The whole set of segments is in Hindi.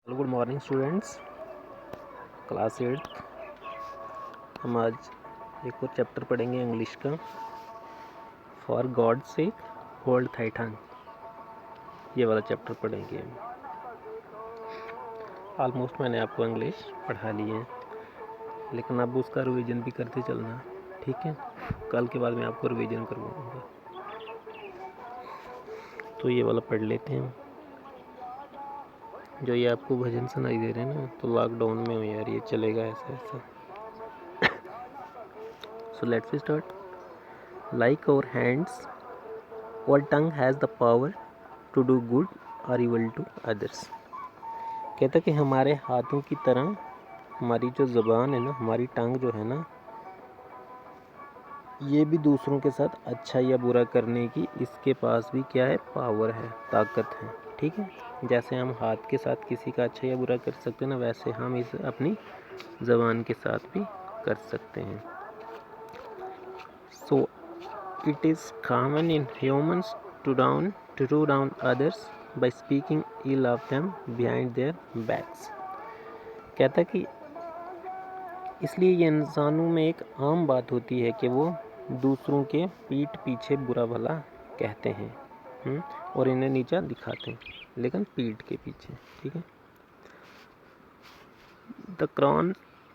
Good morning students, class 8। हम आज एक और चैप्टर पढ़ेंगे इंग्लिश का। For God sake hold thy tongue, ये वाला चैप्टर पढ़ेंगे। ऑलमोस्ट मैंने आपको इंग्लिश पढ़ा ली है, लेकिन अब उसका रिवीजन भी करते चलना, ठीक है। कल के बाद मैं आपको रिवीजन करवाऊँगा। तो ये वाला पढ़ लेते हैं। जो ये आपको भजन सुनाई दे रहे हैं ना, तो लॉकडाउन में हो यार, ये चलेगा ऐसा ऐसा। So let's we start. Like our hands, our tongue has the power to do good or evil to others। कहता कि हमारे हाथों की तरह हमारी जो ज़बान है ना, हमारी टंग जो है ना, ये भी दूसरों के साथ अच्छा या बुरा करने की इसके पास भी क्या है, पावर है, ताकत है, ठीक है। जैसे हम हाथ के साथ किसी का अच्छा या बुरा कर सकते हैं ना, वैसे हम इस अपनी ज़बान के साथ भी कर सकते हैं। सो it is common in humans to do down others by speaking ill of them behind their backs। कहता कि इसलिए ये इंसानों में एक आम बात होती है कि वो दूसरों के पीठ पीछे बुरा भला कहते हैं और इन्हें नीचा दिखाते हैं, लेकिन पीठ के पीछे, ठीक है। The Quran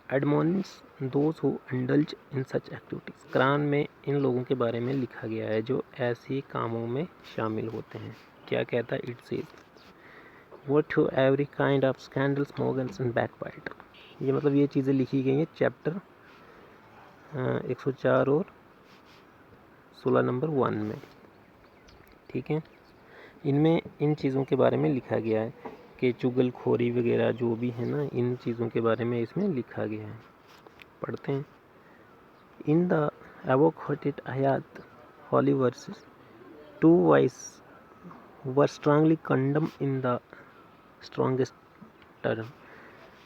admonish those who indulge in such activities. Quran में इन लोगों के बारे में लिखा गया है जो ऐसे कामों में शामिल होते हैं। क्या कहता है? It says woe to every kind of scandal स्मोगन्स एंड बैकबाइटर। ये मतलब ये चीज़ें लिखी गई हैं चैप्टर 104 और 16 नंबर 1 में, ठीक है। इनमें इन चीज़ों के बारे में लिखा गया है कि चुगलखोरी वगैरह जो भी है ना, इन चीज़ों के बारे में इसमें लिखा गया है। पढ़ते हैं। इन द एवोकेटेड आयात holy verses to vice versa strongly condemn in the strongest term.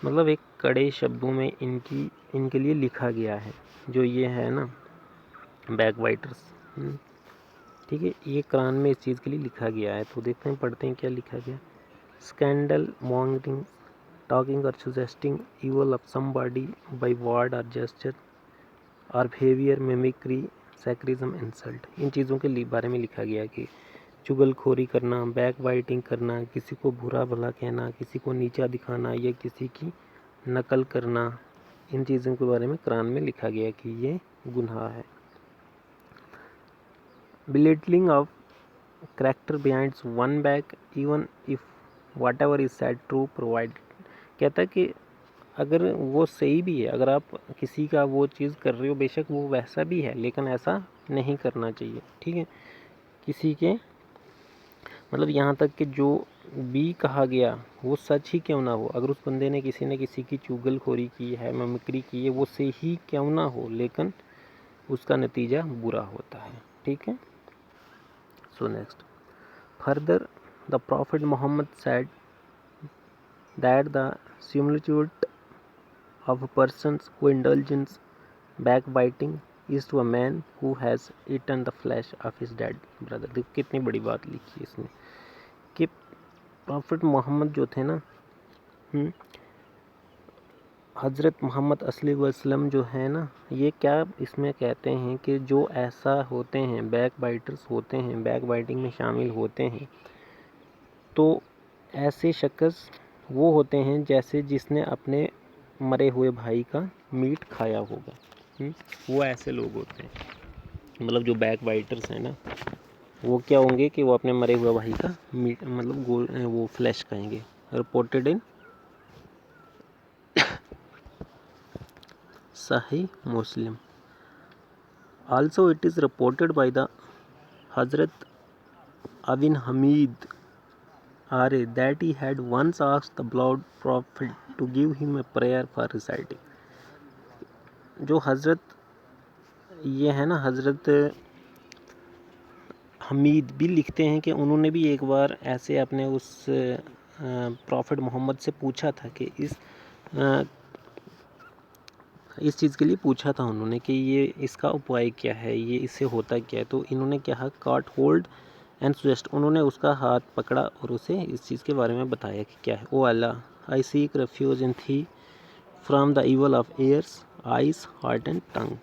मतलब एक कड़े शब्दों में इनके लिए लिखा गया है, जो ये है ना बैक बाइटर्स, ठीक है। ये कुरान में इस चीज़ के लिए लिखा गया है। तो देखते हैं, पढ़ते हैं क्या लिखा गया। स्कैंडल मॉन्गरिंग, टॉकिंग और suggesting evil of somebody by word or gesture or behavior, mimicry, sarcasm, insult। इन चीज़ों के बारे में लिखा गया कि चुगलखोरी करना, बैक बाइटिंग करना, किसी को बुरा भला कहना, किसी को नीचा दिखाना या किसी की नकल करना, इन चीज़ों के बारे में कुरान में लिखा गया कि ये गुनाह है। belittling of character behind one back even if whatever is said true provided। कहता है कि अगर वो सही भी है, अगर आप किसी का वो चीज़ कर रहे हो, बेशक वो वैसा भी है, लेकिन ऐसा नहीं करना चाहिए, ठीक है। किसी के मतलब यहाँ तक कि जो भी कहा गया वो सच ही क्यों ना हो, अगर उस बंदे ने किसी न किसी की चुगलखोरी की है, मिमिक्री की है, वो सही ही क्यों ना हो, लेकिन उसका नतीजा बुरा होता है, ठीक है। So next, further the prophet Muhammad said that the similitude of a person who indulges backbiting is to a man who has eaten the flesh of his dead brother। देखो कितनी बड़ी बात लिखी है इसमें कि प्रॉफिट मोहम्मद जो थे ना, हज़रत मोहम्मद असली वसल्लम जो है ना, ये क्या इसमें कहते हैं कि जो ऐसा होते हैं, बैक बाइटर्स होते हैं, बैक बाइटिंग में शामिल होते हैं, तो ऐसे शख्स वो होते हैं जैसे जिसने अपने मरे हुए भाई का मीट खाया होगा। वो ऐसे लोग होते हैं, मतलब जो बैक बाइटर्स हैं ना, वो क्या होंगे कि वो अपने मरे हुए भाई का मीट मतलब वो फ्लैश खाएंगे। Reported in Sahih Muslim. Also it is reported by the Hazrat Ibn Hamid Are that he had once asked the blood prophet to give him a prayer for reciting। जो हज़रत ये है ना, हज़रत हमीद भी लिखते हैं कि उन्होंने भी एक बार ऐसे अपने उस प्रॉफिट मोहम्मद से पूछा था कि इस चीज़ के लिए पूछा था उन्होंने कि ये इसका उपाय क्या है, ये इससे होता क्या है। तो इन्होंने क्या कॉट होल्ड एंड सुजेस्ट, उन्होंने उसका हाथ पकड़ा और उसे इस चीज़ के बारे में बताया कि क्या है। ओ अल्लाह, आई सीक रेफ्यूज इन थी from the evil of years, eyes, heart and tongue.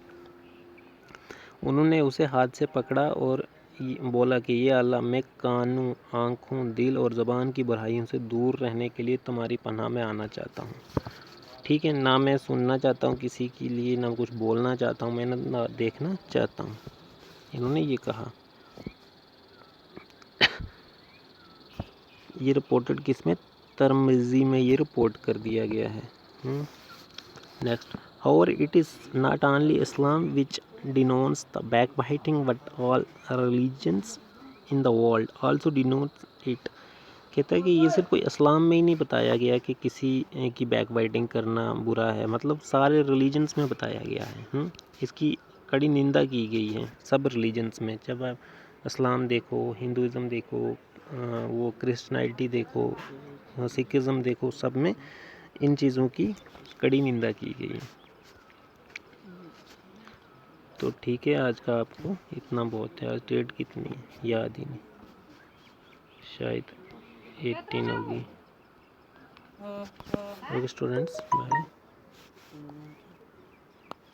उन्होंने उसे हाथ से पकड़ा और बोला कि ये अल्लाह, मैं कानों, आँखों, दिल और ज़बान की बुराइयों से दूर रहने के लिए तुम्हारी पनाह में आना चाहता हूँ। ठीक है, ना मैं सुनना चाहता हूँ किसी के लिए, ना कुछ बोलना चाहता हूँ, मैं ना देखना चाहता हूँ। इन्होंने ये कहा। ये रिपोर्टेड किसमें? तिर्मिज़ी में ये रिपोर्ट कर दिया गया है। Next, however it is not only Islam which denounces the backbiting but all religions in the world also denounce it। कहता है कि ये सिर्फ कोई इस्लाम में ही नहीं बताया गया कि किसी की बैकबाइटिंग करना बुरा है, मतलब सारे रिलीजन्स में बताया गया है। इसकी कड़ी निंदा की गई है सब रिलीजन्स में। जब आप इस्लाम देखो, हिंदुज़म देखो, वो क्रिश्चियनिटी देखो, सिखिज़म देखो, सब में इन चीज़ों की कड़ी निंदा की गई है। तो ठीक है, आज का आपको इतना बहुत है। आज डेट कितनी है याद ही नहीं, शायद 18 होगी। Okay students, bye.